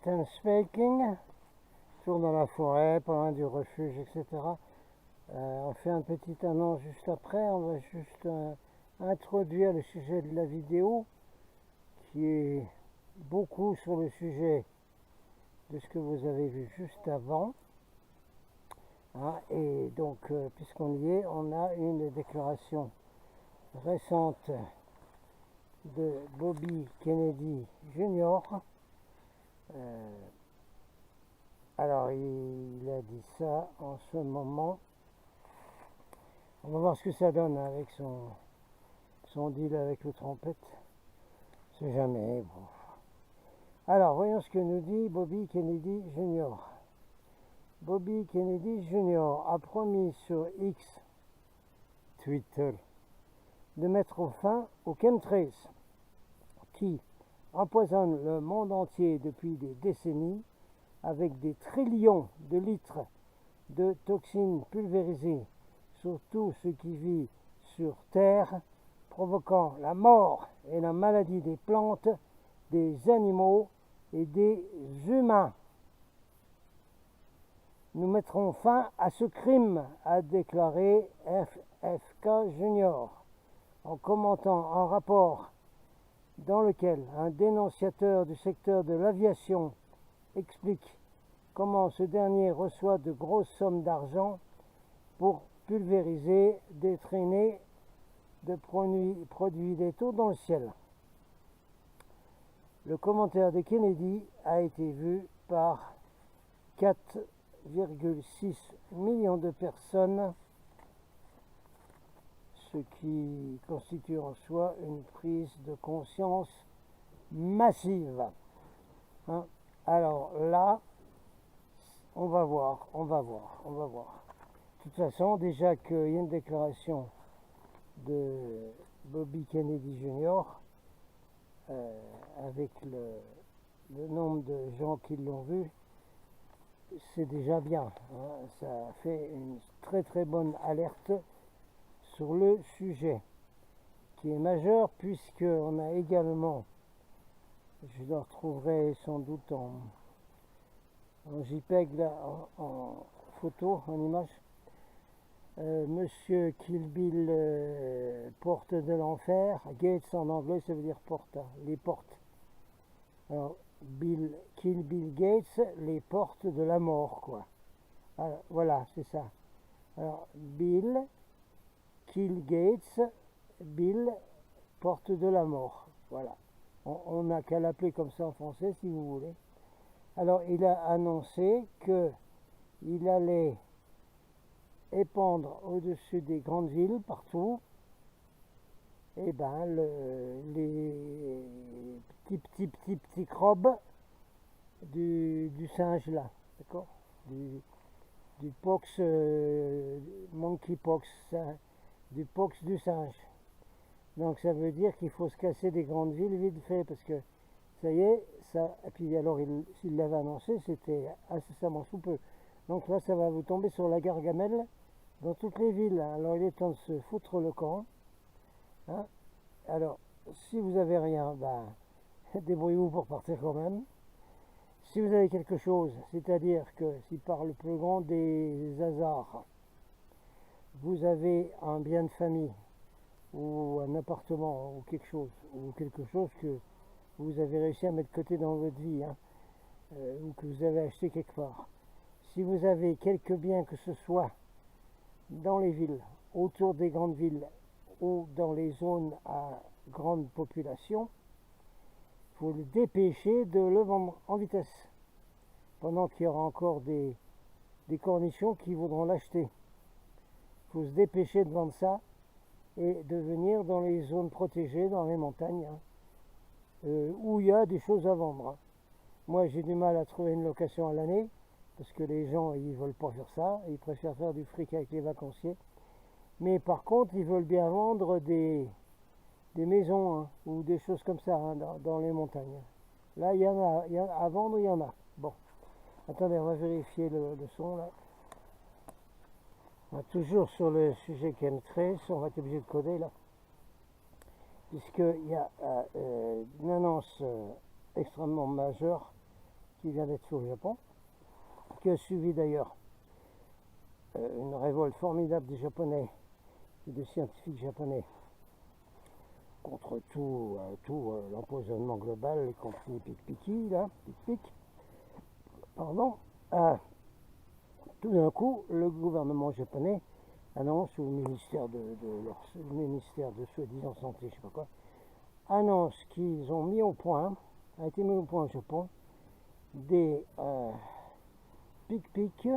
and Smoking, toujours dans la forêt, pas loin du refuge, etc. On fait un petit annonce juste après. On va juste introduire le sujet de la vidéo, qui est beaucoup sur le sujet de ce que vous avez vu juste avant. Et donc, puisqu'on y est, on a une déclaration récente de Bobby Kennedy Jr. Alors, il a dit ça en ce moment. On va voir ce que ça donne avec son deal avec le trompette. C'est jamais bon. Alors, voyons ce que nous dit Bobby Kennedy Jr. Bobby Kennedy Jr. a promis sur X, Twitter, de mettre fin aux chemtrails qui empoisonnent le monde entier depuis des décennies avec des trillions de litres de toxines pulvérisées sur tout ce qui vit sur Terre, provoquant la mort et la maladie des plantes, des animaux et des humains. Nous mettrons fin à ce crime, a déclaré FFK Jr. en commentant un rapport dans lequel un dénonciateur du secteur de l'aviation explique comment ce dernier reçoit de grosses sommes d'argent pour pulvériser des traînées de produits létaux dans le ciel. Le commentaire de Kennedy a été vu par 4,6 millions de personnes, ce qui constitue en soi une prise de conscience massive. Alors là, on va voir. De toute façon, déjà qu'il y a une déclaration de Bobby Kennedy Jr. Avec le nombre de gens qui l'ont vu, c'est déjà bien. Ça fait une très très bonne alerte sur le sujet, qui est majeur, puisqu'on a également, je le retrouverai sans doute en JPEG, là, en photo, en image, Monsieur Kill Bill, porte de l'enfer. Gates en anglais, ça veut dire porte, les portes. Alors, Kill Bill Gates, les portes de la mort, quoi. Alors, voilà, c'est ça. Alors, Bill, Kill Gates, Bill, porte de la mort. Voilà. On n'a qu'à l'appeler comme ça en français, si vous voulez. Alors, il a annoncé qu'il allait épandre au-dessus des grandes villes, partout, et les petits crobes du singe là, d'accord, du pox, monkeypox, du pox du singe. Donc ça veut dire qu'il faut se casser des grandes villes vite fait, parce que ça y est, ça. Et puis alors s'il l'avait annoncé, c'était incessamment sous peu. Donc là, ça va vous tomber sur la gargamelle dans toutes les villes. Alors il est temps de se foutre le camp. Alors, si vous avez rien, débrouillez-vous pour partir quand même. Si vous avez quelque chose, c'est-à-dire que si par le plus grand des hasards, vous avez un bien de famille, ou un appartement, ou quelque chose que vous avez réussi à mettre de côté dans votre vie, ou que vous avez acheté quelque part. Si vous avez quelques biens, que ce soit dans les villes, autour des grandes villes, ou dans les zones à grande population, il faut le dépêcher de le vendre en vitesse, pendant qu'il y aura encore des cornichons qui voudront l'acheter. Il faut se dépêcher de vendre ça et de venir dans les zones protégées, dans les montagnes, où il y a des choses à vendre. Moi, j'ai du mal à trouver une location à l'année, parce que les gens, ils veulent pas faire ça, ils préfèrent faire du fric avec les vacanciers. Mais par contre, ils veulent bien vendre des maisons, ou des choses comme ça, dans les montagnes. Là, il y en a à vendre, il y en a. Bon, attendez, on va vérifier le son là. On va toujours sur le sujet chemtrails, on va être obligé de coder là, puisqu'il y a une annonce extrêmement majeure qui vient d'être fait au Japon, qui a suivi d'ailleurs une révolte formidable des Japonais et des scientifiques japonais contre tout l'empoisonnement global, y compris les pic-piquis, là, pic-pic, pardon. Tout d'un coup, le gouvernement japonais annonce, ou le ministère le ministère de soi-disant santé, je sais pas quoi, annonce qu'ils ont mis au point, a été mis au point au Japon, des pic-pics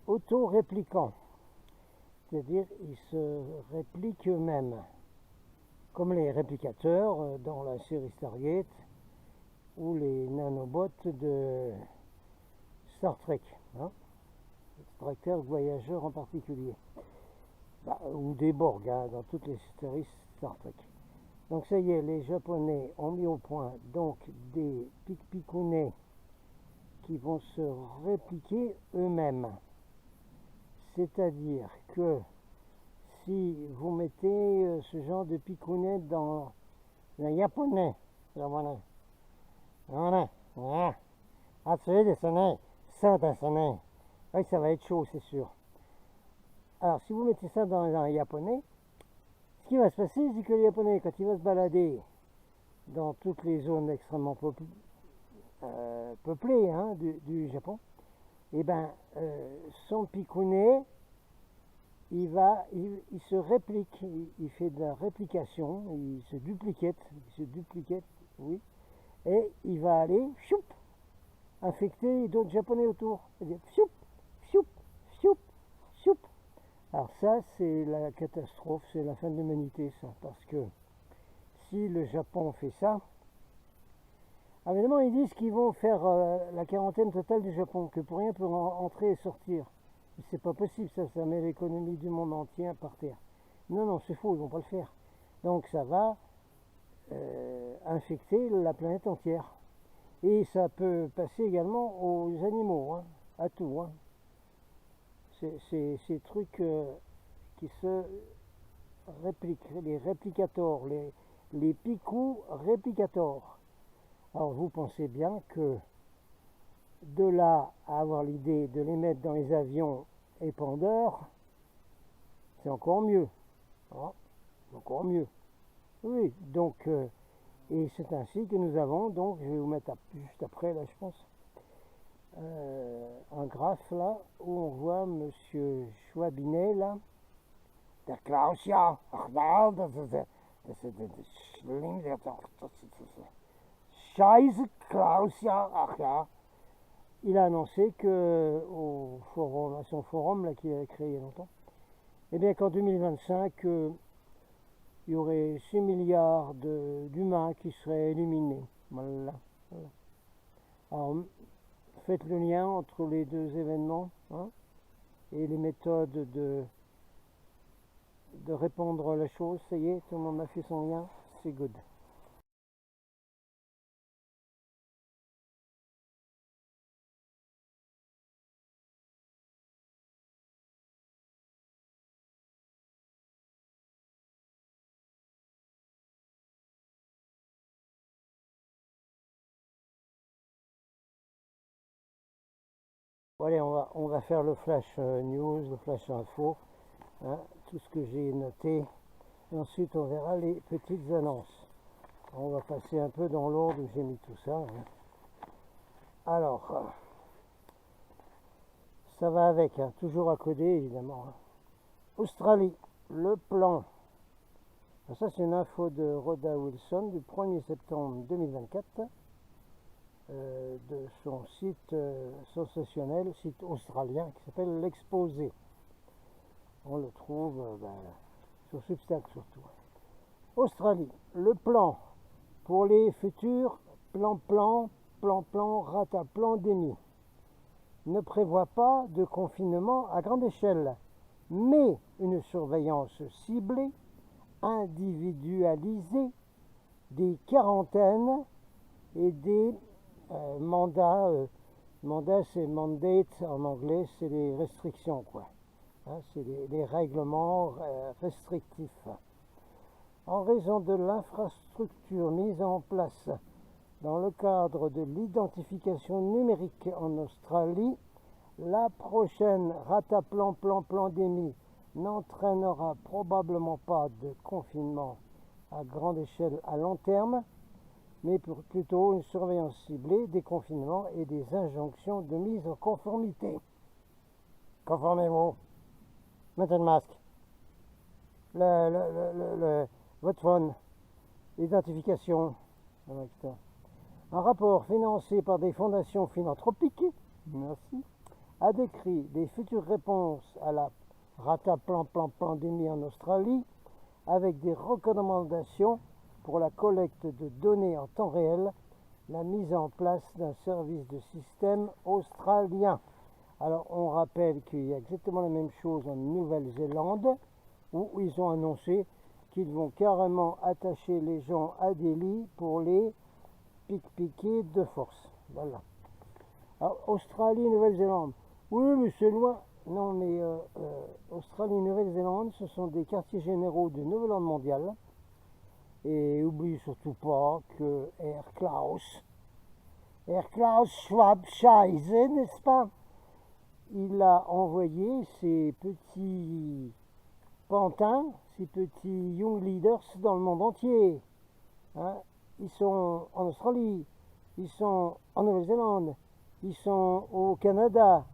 auto-réplicants. C'est-à-dire, ils se répliquent eux-mêmes, comme les réplicateurs dans la série Stargate ou les nanobots de Star Trek, hein, extracteurs voyageurs en particulier, ou des Borg, hein, dans toutes les séries Star Trek. Donc ça y est, les Japonais ont mis au point donc des pic-picounets qui vont se répliquer eux-mêmes. C'est-à-dire que si vous mettez ce genre de picounet dans un japonais, oui, ça va être chaud, c'est sûr. Alors, si vous mettez ça dans un japonais, ce qui va se passer, c'est que le japonais, quand il va se balader dans toutes les zones extrêmement peuplées hein, du Japon, et ben, son picounet, il se réplique, il fait de la réplication, il se dupliquette, oui, et il va aller, choup, infecter d'autres Japonais autour. C'est-à-dire, choup, choup, choup, choup. Alors ça, c'est la catastrophe, c'est la fin de l'humanité, ça, parce que si le Japon fait ça, évidemment, ils disent qu'ils vont faire la quarantaine totale du Japon, que pour rien peut entrer et sortir. C'est pas possible, ça met l'économie du monde entier par terre. Non, c'est faux, ils vont pas le faire. Donc ça va infecter la planète entière. Et ça peut passer également aux animaux, hein, à tout. Hein. Ces trucs qui se répliquent, les réplicators, les picous réplicators. Alors vous pensez bien que de là à avoir l'idée de les mettre dans les avions épandeurs, c'est encore mieux. Hein, encore mieux. Oui, donc, et c'est ainsi que nous avons, donc, je vais vous mettre juste après, là, je pense, un graphe, là, où on voit Monsieur Schwabinet, là, der Klausia, Scheiße Klausia, ach ja. Il a annoncé que au forum, à son forum là qu'il a créé il y a longtemps, eh bien qu'en 2025, il y aurait 6 milliards d'humains qui seraient éliminés. Voilà. Alors, faites le lien entre les deux événements hein, et les méthodes de répondre la chose. Ça y est, tout le monde a fait son lien. C'est good. Bon, allez, on va faire le flash news, le flash info, hein, tout ce que j'ai noté. Et ensuite, on verra les petites annonces. On va passer un peu dans l'ordre où j'ai mis tout ça. Hein. Alors, ça va avec, hein, toujours à coder évidemment. Hein. Australie, le plan. Ça, c'est une info de Rhoda Wilson du 1er septembre 2024 de son site sensationnel, site australien qui s'appelle L'Exposé. On le trouve sur Substack surtout. Australie, le plan pour les futurs plan rataplandémie ne prévoit pas de confinement à grande échelle, mais une surveillance ciblée, individualisée, des quarantaines et des mandats. Mandat, c'est mandate en anglais, c'est les restrictions, quoi. Hein, c'est les règlements restrictifs. En raison de l'infrastructure mise en place Dans le cadre de l'identification numérique en Australie, la prochaine rataplan-plan-pandémie n'entraînera probablement pas de confinement à grande échelle à long terme, mais plutôt une surveillance ciblée des confinements et des injonctions de mise en conformité. Conformez-vous. Mettez le masque. Votre phone. Identification. Etc. Un rapport financé par des fondations philanthropiques, merci, a décrit des futures réponses à la rataplan-pandémie en Australie avec des recommandations pour la collecte de données en temps réel, la mise en place d'un service de système australien. Alors on rappelle qu'il y a exactement la même chose en Nouvelle-Zélande où ils ont annoncé qu'ils vont carrément attacher les gens à des lits pour les piquer de force. Voilà. Alors, Australie, Nouvelle-Zélande. Oui, mais c'est loin. Non, mais Australie et Nouvelle-Zélande, ce sont des quartiers généraux du Nouvel-Ordre mondial. Et n'oubliez surtout pas que Air Klaus Schwab Scheisse, n'est-ce pas? Il a envoyé ses petits pantins, ses petits young leaders dans le monde entier. Hein? Ils sont en Australie, ils sont en Nouvelle-Zélande, ils sont au Canada,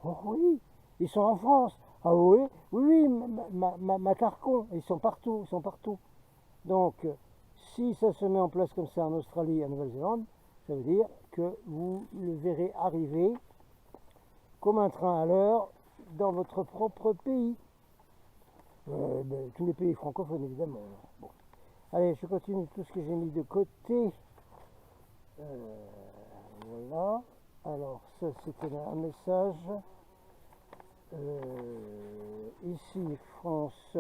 Oh oui, ils sont en France. Ah oui, oui, ma carcon, ils sont partout, Donc, si ça se met en place comme ça en Australie et en Nouvelle-Zélande, ça veut dire que vous le verrez arriver comme un train à l'heure dans votre propre pays. Tous les pays francophones, évidemment. Bon. Allez, je continue tout ce que j'ai mis de côté. Voilà. Alors, ça, c'était un message. Ici, France.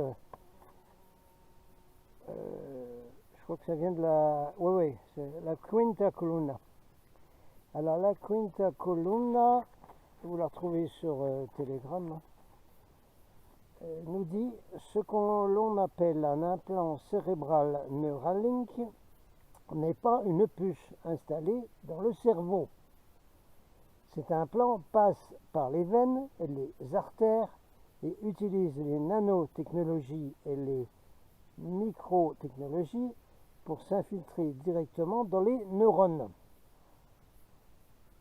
Je crois que ça vient de la... Oui, c'est la Quinta Columna. Alors, la Quinta Columna, vous la retrouvez sur Telegram, nous dit ce que l'on appelle un implant cérébral Neuralink n'est pas une puce installée dans le cerveau. Cet implant passe par les veines et les artères et utilise les nanotechnologies et les microtechnologies pour s'infiltrer directement dans les neurones.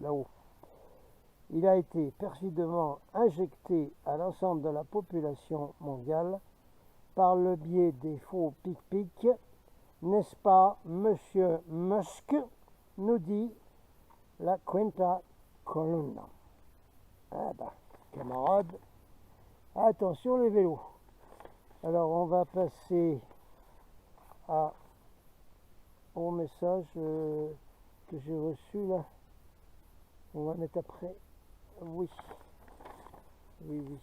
Là-haut. Il a été perfidement injecté à l'ensemble de la population mondiale par le biais des faux pic-pic, n'est-ce pas, monsieur Musk, nous dit la Quinta Columna. Ah ben, camarades, attention les vélos. Alors on va passer au message que j'ai reçu là. On va mettre après. Oui. Il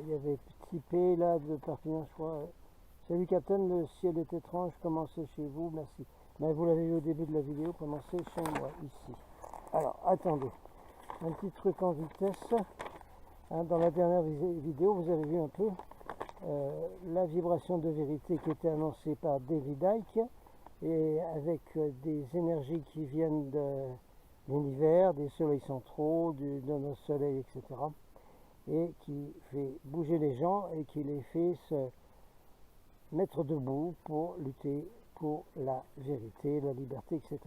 y avait Petit P là de Perpignan, je crois. Salut Captain, le ciel est étrange, commencez chez vous, merci. Mais vous l'avez vu au début de la vidéo, commencez chez moi, ici. Alors, attendez, un petit truc en vitesse. Hein, dans la dernière vidéo, vous avez vu un peu la vibration de vérité qui était annoncée par David Icke, et avec des énergies qui viennent de l'univers, des soleils centraux, de nos soleils, etc. Et qui fait bouger les gens et qui les fait se mettre debout pour lutter pour la vérité, la liberté, etc.